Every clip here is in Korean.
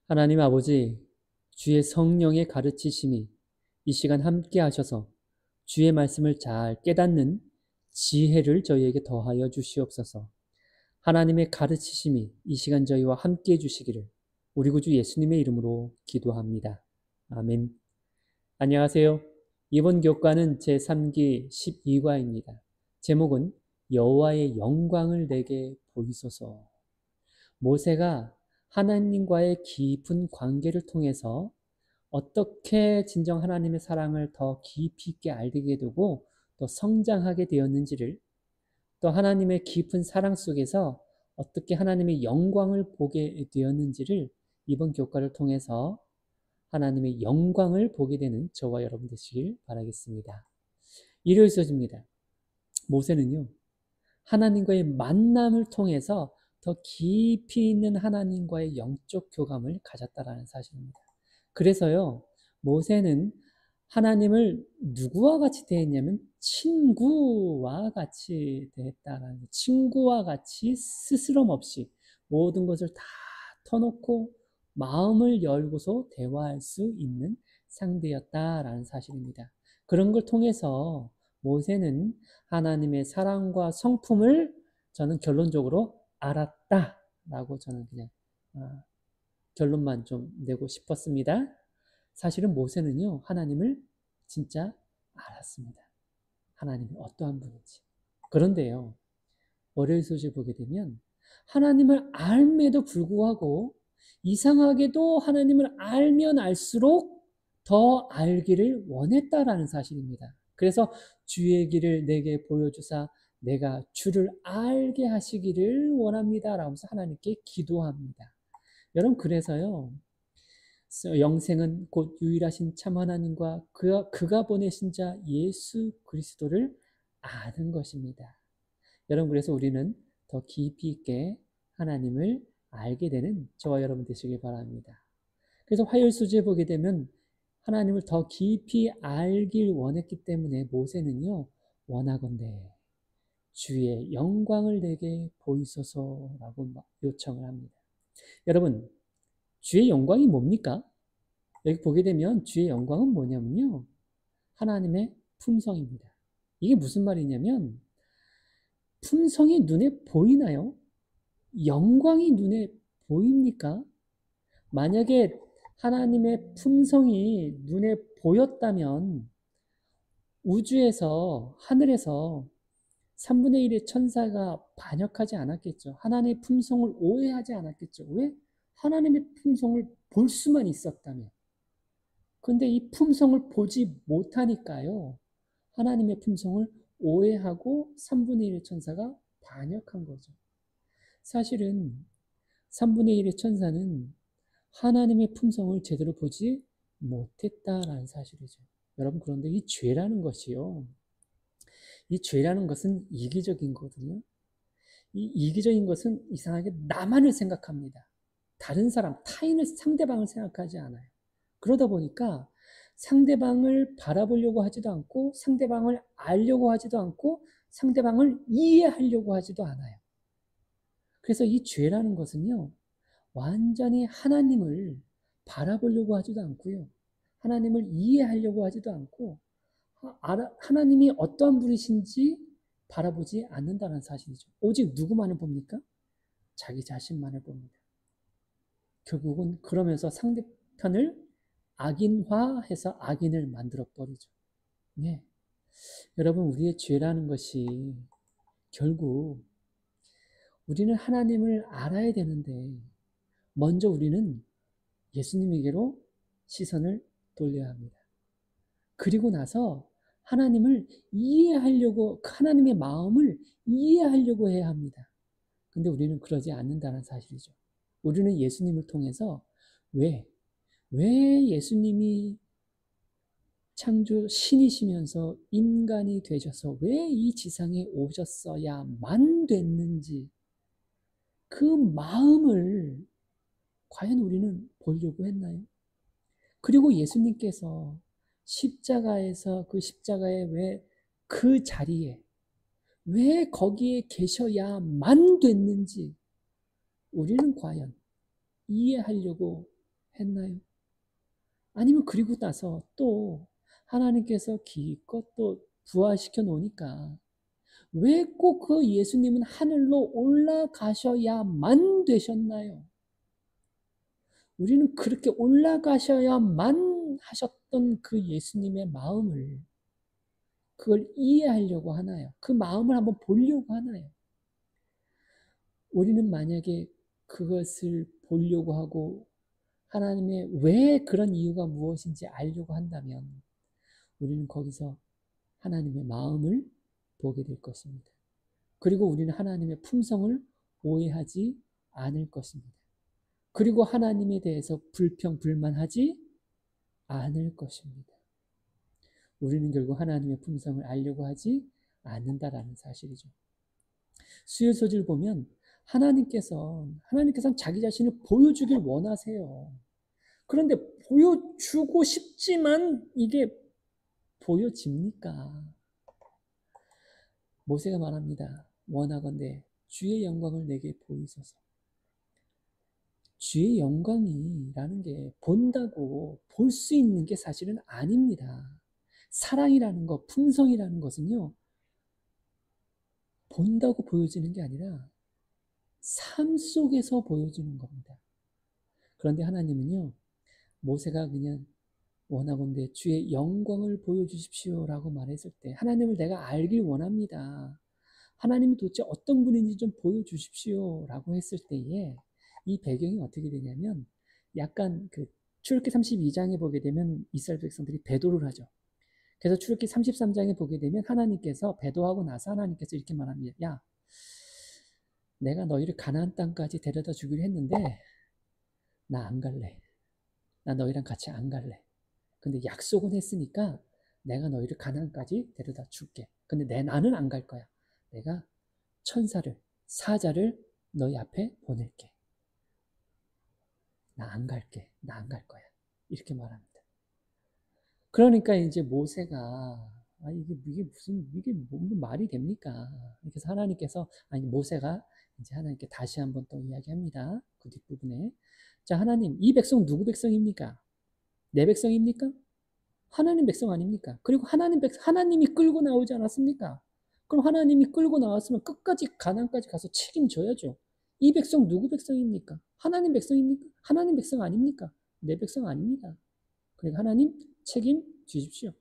하나님 아버지, 주의 성령의 가르치심이 이 시간 함께 하셔서 주의 말씀을 잘 깨닫는 지혜를 저희에게 더하여 주시옵소서. 하나님의 가르치심이 이 시간 저희와 함께 해주시기를 우리 구주 예수님의 이름으로 기도합니다. 아멘. 안녕하세요. 이번 교과는 제3기 12과입니다. 제목은 여호와의 영광을 내게 보이소서. 모세가 하나님과의 깊은 관계를 통해서 어떻게 진정 하나님의 사랑을 더 깊이 있게 알게 되고 또 성장하게 되었는지를, 또 하나님의 깊은 사랑 속에서 어떻게 하나님의 영광을 보게 되었는지를 이번 교과를 통해서 하나님의 영광을 보게 되는 저와 여러분 되시길 바라겠습니다. 일요일 소식입니다. 모세는요, 하나님과의 만남을 통해서 더 깊이 있는 하나님과의 영적 교감을 가졌다라는 사실입니다. 그래서요, 모세는 하나님을 누구와 같이 대했냐면 친구와 같이 대했다라는, 친구와 같이 스스럼 없이 모든 것을 다 터놓고 마음을 열고서 대화할 수 있는 상대였다라는 사실입니다. 그런 걸 통해서 모세는 하나님의 사랑과 성품을 저는 결론적으로 알았다라고 저는 그냥 결론만 좀 내고 싶었습니다. 사실은 모세는요, 하나님을 진짜 알았습니다. 하나님이 어떠한 분인지. 그런데요, 월요일 소식 보게 되면 하나님을 알매도 불구하고 이상하게도 하나님을 알면 알수록 더 알기를 원했다라는 사실입니다. 그래서 주의 길을 내게 보여주사 내가 주를 알게 하시기를 원합니다 라면서 하나님께 기도합니다. 여러분, 그래서요, 영생은 곧 유일하신 참 하나님과 그가 보내신 자 예수 그리스도를 아는 것입니다. 여러분, 그래서 우리는 더 깊이 있게 하나님을 알게 되는 저와 여러분 되시길 바랍니다. 그래서 화요일 수지에 보게 되면 하나님을 더 깊이 알길 원했기 때문에 모세는요, 원하건대 주의 영광을 내게 보이소서라고 요청을 합니다. 여러분, 주의 영광이 뭡니까? 여기 보게 되면 주의 영광은 뭐냐면요, 하나님의 품성입니다. 이게 무슨 말이냐면 품성이 눈에 보이나요? 영광이 눈에 보입니까? 만약에 하나님의 품성이 눈에 보였다면 우주에서, 하늘에서 3분의 1의 천사가 반역하지 않았겠죠. 하나님의 품성을 오해하지 않았겠죠. 왜? 하나님의 품성을 볼 수만 있었다면. 근데 이 품성을 보지 못하니까요, 하나님의 품성을 오해하고 3분의 1의 천사가 반역한 거죠. 사실은 3분의 1의 천사는 하나님의 품성을 제대로 보지 못했다라는 사실이죠. 여러분, 그런데 이 죄라는 것이요, 이 죄라는 것은 이기적인 거거든요. 이 이기적인 것은 이상하게 나만을 생각합니다. 다른 사람, 타인을, 상대방을 생각하지 않아요. 그러다 보니까 상대방을 바라보려고 하지도 않고, 상대방을 알려고 하지도 않고, 상대방을 이해하려고 하지도 않아요. 그래서 이 죄라는 것은요, 완전히 하나님을 바라보려고 하지도 않고요, 하나님을 이해하려고 하지도 않고, 하나님이 어떠한 분이신지 바라보지 않는다는 사실이죠. 오직 누구만을 봅니까? 자기 자신만을 봅니다. 결국은 그러면서 상대편을 악인화해서 악인을 만들어 버리죠. 네. 여러분, 우리의 죄라는 것이 결국 우리는 하나님을 알아야 되는데 먼저 우리는 예수님에게로 시선을 돌려야 합니다. 그리고 나서 하나님을 이해하려고, 하나님의 마음을 이해하려고 해야 합니다. 근데 우리는 그러지 않는다는 사실이죠. 우리는 예수님을 통해서 왜 예수님이 창조 신이시면서 인간이 되셔서 왜 이 지상에 오셨어야만 됐는지 그 마음을 과연 우리는 보려고 했나요? 그리고 예수님께서 십자가에서 그 십자가의 왜 그 자리에 왜 거기에 계셔야만 됐는지 우리는 과연 이해하려고 했나요? 아니면 그리고 나서 또 하나님께서 기껏 또 부활시켜 놓으니까 왜 꼭 그 예수님은 하늘로 올라가셔야만 되셨나요? 우리는 그렇게 올라가셔야만 하셨던 그 예수님의 마음을 그걸 이해하려고 하나요? 그 마음을 한번 보려고 하나요? 우리는 만약에 그것을 보려고 하고 하나님의 왜 그런 이유가 무엇인지 알려고 한다면 우리는 거기서 하나님의 마음을 보게 될 것입니다. 그리고 우리는 하나님의 품성을 오해하지 않을 것입니다. 그리고 하나님에 대해서 불평, 불만하지 않을 것입니다. 우리는 결국 하나님의 품성을 알려고 하지 않는다라는 사실이죠. 수요 소지를 보면 하나님께서는 자기 자신을 보여주길 원하세요. 그런데 보여주고 싶지만 이게 보여집니까? 모세가 말합니다. 원하건대 주의 영광을 내게 보이소서. 주의 영광이라는 게 본다고 볼 수 있는 게 사실은 아닙니다. 사랑이라는 것, 품성이라는 것은요, 본다고 보여지는 게 아니라 삶 속에서 보여지는 겁니다. 그런데 하나님은요, 모세가 그냥 원하건대 주의 영광을 보여주십시오라고 말했을 때 하나님을 내가 알길 원합니다. 하나님이 도대체 어떤 분인지 좀 보여주십시오라고 했을 때에 이 배경이 어떻게 되냐면 약간 그 출애굽기 32장에 보게 되면 이스라엘 백성들이 배도를 하죠. 그래서 출애굽기 33장에 보게 되면 하나님께서 배도하고 나서 하나님께서 이렇게 말합니다. 야, 내가 너희를 가나안 땅까지 데려다 주기로 했는데 나 안 갈래. 나 너희랑 같이 안 갈래. 근데 약속은 했으니까 내가 너희를 가나안까지 데려다 줄게. 근데 나는 안 갈 거야. 내가 천사를, 사자를 너희 앞에 보낼게. 나 안 갈게. 나 안 갈 거야. 이렇게 말합니다. 그러니까 이제 모세가 이게 무슨 말이 됩니까? 그래서 하나님께서 모세가 이제 하나님께 다시 한번 또 이야기합니다. 그 뒷부분에 자 하나님 이 백성 누구 백성입니까? 내 백성입니까? 하나님 백성 아닙니까? 그리고 하나님이 끌고 나오지 않았습니까? 그럼 하나님이 끌고 나왔으면 끝까지 가나안까지 가서 책임져야죠. 이 백성 누구 백성입니까? 하나님 백성입니까? 하나님 백성 아닙니까? 내 백성 아닙니다. 그러니까 하나님 책임 주십시오.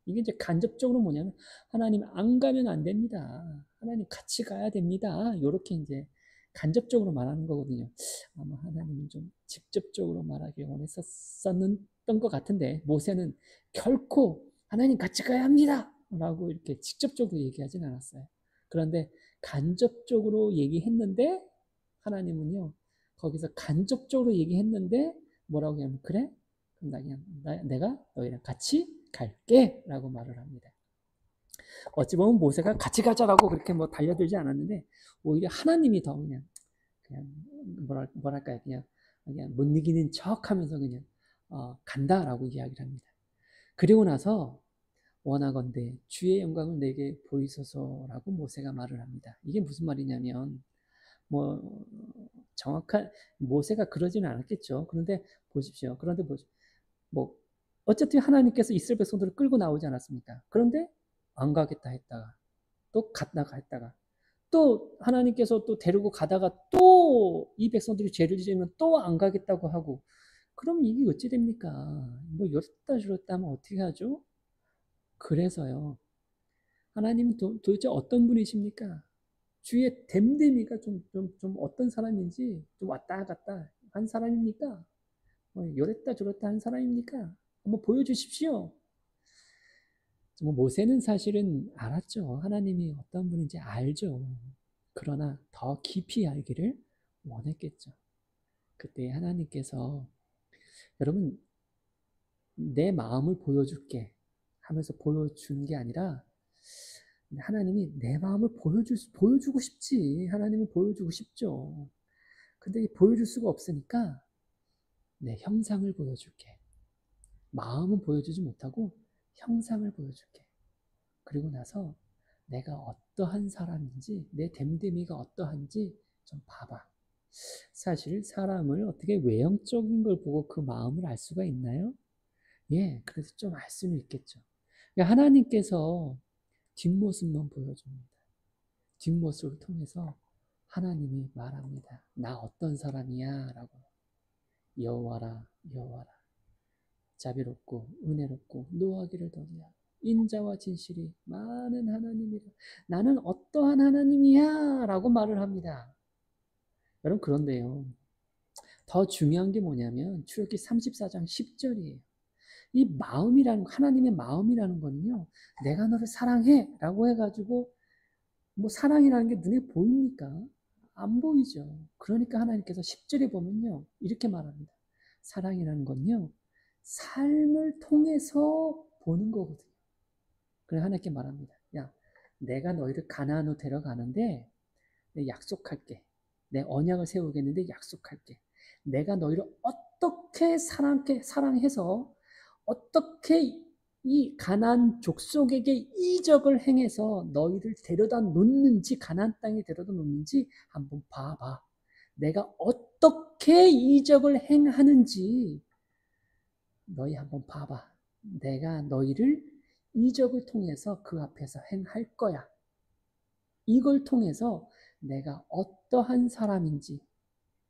이게 이제 간접적으로 뭐냐면 하나님 안 가면 안 됩니다. 하나님 같이 가야 됩니다. 이렇게 이제 간접적으로 말하는 거거든요. 아마 하나님은 좀 직접적으로 말하길 원했었던 것 같은데 모세는 결코 하나님 같이 가야 합니다. 라고 이렇게 직접적으로 얘기하진 않았어요. 그런데 간접적으로 얘기했는데 하나님은요 거기서 간접적으로 얘기했는데 뭐라고 하냐면 그래? 그럼 내가 너희랑 같이 갈게 라고 말을 합니다. 어찌 보면 모세가 같이 가자라고 그렇게 뭐 달려들지 않았는데 오히려 하나님이 더 그냥 뭐랄까요 그냥 못 이기는 척하면서 그냥 간다라고 이야기를 합니다. 그리고 나서 원하건대 주의 영광을 내게 보이소서라고 모세가 말을 합니다. 이게 무슨 말이냐면 뭐 정확한 모세가 그러지는 않았겠죠. 그런데 보십시오. 뭐 어쨌든 하나님께서 이스라엘 백성들을 끌고 나오지 않았습니까? 그런데 안 가겠다 했다가 또 갔다가 했다가 또 하나님께서 또 데리고 가다가 또 이 백성들이 죄를 지으면 또 안 가겠다고 하고 그럼 이게 어찌 됩니까? 뭐 이렇다 저렇다 하면 어떻게 하죠? 그래서요. 하나님은 도대체 어떤 분이십니까? 주위에 댐댐이가 좀 어떤 사람인지 좀 왔다 갔다 한 사람입니까? 뭐 이랬다 저랬다 한 사람입니까? 한번 보여주십시오. 모세는 사실은 알았죠. 하나님이 어떤 분인지 알죠. 그러나 더 깊이 알기를 원했겠죠. 그때 하나님께서 여러분 내 마음을 보여줄게 하면서 보여주는 게 아니라 하나님이 내 마음을 보여주고 싶지. 하나님은 보여주고 싶죠. 근데 보여줄 수가 없으니까 내 형상을 보여줄게. 마음은 보여주지 못하고 형상을 보여줄게. 그리고 나서 내가 어떠한 사람인지 내 됨됨이가 어떠한지 좀 봐봐. 사실 사람을 어떻게 외형적인 걸 보고 그 마음을 알 수가 있나요? 예, 그래서 좀 알 수는 있겠죠. 그러니까 하나님께서 뒷모습만 보여줍니다. 뒷모습을 통해서 하나님이 말합니다. 나 어떤 사람이야? 라고. 여호와라, 여호와라. 자비롭고 은혜롭고 노하기를 더디하고 인자와 진실이 많은 하나님이라. 나는 어떠한 하나님이야? 라고 말을 합니다. 여러분, 그런데요, 더 중요한 게 뭐냐면 출애굽기 34장 10절이에요. 이 마음이라는, 하나님의 마음이라는 거는요, 내가 너를 사랑해 라고 해가지고 뭐 사랑이라는 게 눈에 보입니까? 안 보이죠. 그러니까 하나님께서 10절에 보면요, 이렇게 말합니다. 사랑이라는 건요, 삶을 통해서 보는 거거든요. 그래서 하나님께 말합니다. 야, 내가 너희를 가나안으로 데려가는데 내 약속할게. 내 언약을 세우겠는데 약속할게. 내가 너희를 어떻게 사랑해서 어떻게 이 가나안 족속에게 이적을 행해서 너희를 데려다 놓는지, 가나안 땅에 데려다 놓는지 한번 봐봐. 내가 어떻게 이적을 행하는지 너희 한번 봐봐. 내가 너희를 이적을 통해서 그 앞에서 행할 거야. 이걸 통해서 내가 어떠한 사람인지,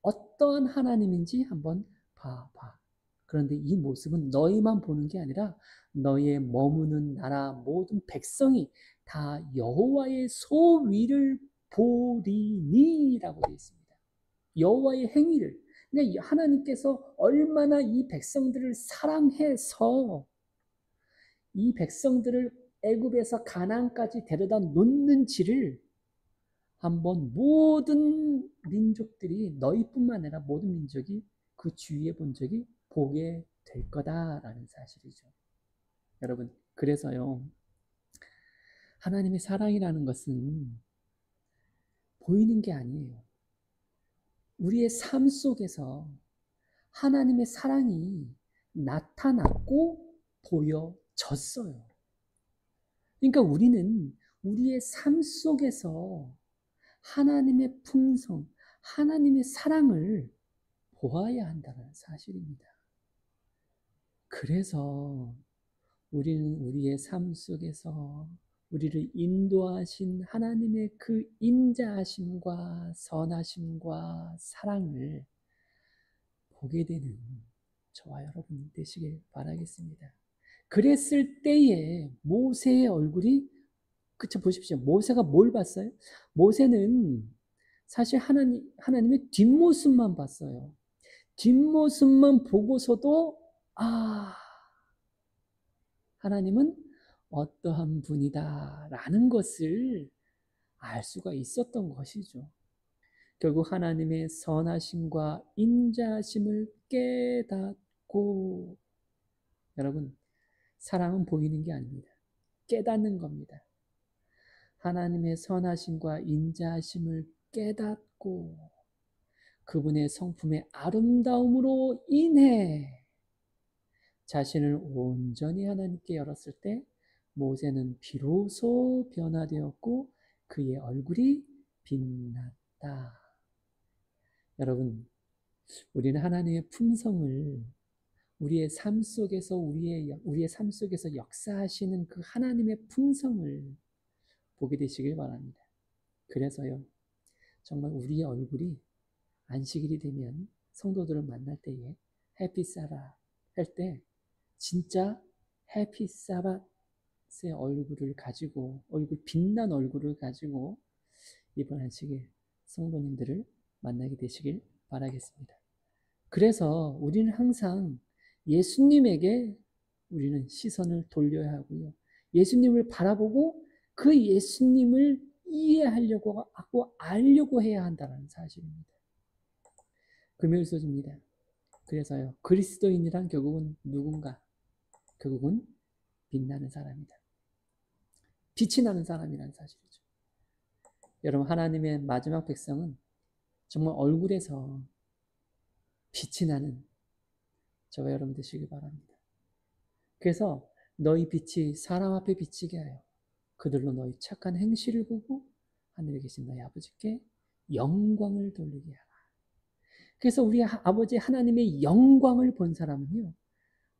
어떠한 하나님인지 한번 봐봐. 그런데 이 모습은 너희만 보는 게 아니라 너희의 머무는 나라 모든 백성이 다 여호와의 소위를 보리니라고 되어 있습니다. 여호와의 행위를. 그러니까 하나님께서 얼마나 이 백성들을 사랑해서 이 백성들을 애굽에서 가나안까지 데려다 놓는지를 한번 모든 민족들이, 너희뿐만 아니라 모든 민족이 그 주위의 본적이 보게 될 거다라는 사실이죠. 여러분, 그래서요, 하나님의 사랑이라는 것은 보이는 게 아니에요. 우리의 삶 속에서 하나님의 사랑이 나타났고 보여졌어요. 그러니까 우리는 우리의 삶 속에서 하나님의 품성, 하나님의 사랑을 보아야 한다는 사실입니다. 그래서 우리는 우리의 삶 속에서 우리를 인도하신 하나님의 그 인자하심과 선하심과 사랑을 보게 되는 저와 여러분 되시길 바라겠습니다. 그랬을 때에 모세의 얼굴이, 그쵸, 보십시오. 모세가 뭘 봤어요? 모세는 사실 하나님의 뒷모습만 봤어요. 뒷모습만 보고서도, 아, 하나님은 어떠한 분이다라는 것을 알 수가 있었던 것이죠. 결국 하나님의 선하심과 인자심을 깨닫고, 여러분, 사랑은 보이는 게 아닙니다. 깨닫는 겁니다. 하나님의 선하심과 인자심을 깨닫고 그분의 성품의 아름다움으로 인해 자신을 온전히 하나님께 열었을 때 모세는 비로소 변화되었고 그의 얼굴이 빛났다. 여러분, 우리는 하나님의 품성을 우리의 삶 속에서 우리의 삶 속에서 역사하시는 그 하나님의 품성을 보게 되시길 바랍니다. 그래서요, 정말 우리의 얼굴이 안식일이 되면 성도들을 만날 때에 해피 사바 할 때 진짜 해피 사바의 얼굴을 가지고, 얼굴 빛난 얼굴을 가지고 이번 안식일 성도님들을 만나게 되시길 바라겠습니다. 그래서 우리는 항상 예수님에게 우리는 시선을 돌려야 하고요. 예수님을 바라보고 그 예수님을 이해하려고 하고 알려고 해야 한다는 사실입니다. 금요일 소식입니다. 그래서요, 그리스도인이란 결국은 누군가? 결국은 빛나는 사람이다. 빛이 나는 사람이라는 사실이죠. 여러분, 하나님의 마지막 백성은 정말 얼굴에서 빛이 나는 저와 여러분 되시길 바랍니다. 그래서 너희 빛이 사람 앞에 비치게 하여 그들로 너희 착한 행실을 보고 하늘에 계신 너희 아버지께 영광을 돌리게 하라. 그래서 우리 아버지 하나님의 영광을 본 사람은요,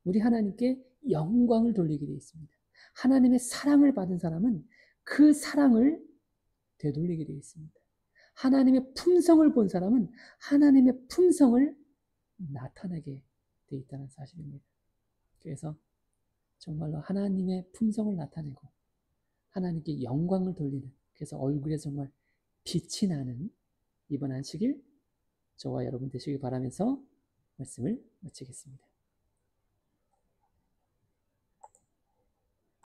우리 하나님께 영광을 돌리게 되어 있습니다. 하나님의 사랑을 받은 사람은 그 사랑을 되돌리게 되어 있습니다. 하나님의 품성을 본 사람은 하나님의 품성을 나타내게 되어 있다는 사실입니다. 그래서 정말로 하나님의 품성을 나타내고 하나님께 영광을 돌리는, 그래서 얼굴에 정말 빛이 나는 이번 안식일 저와 여러분 되시길 바라면서 말씀을 마치겠습니다.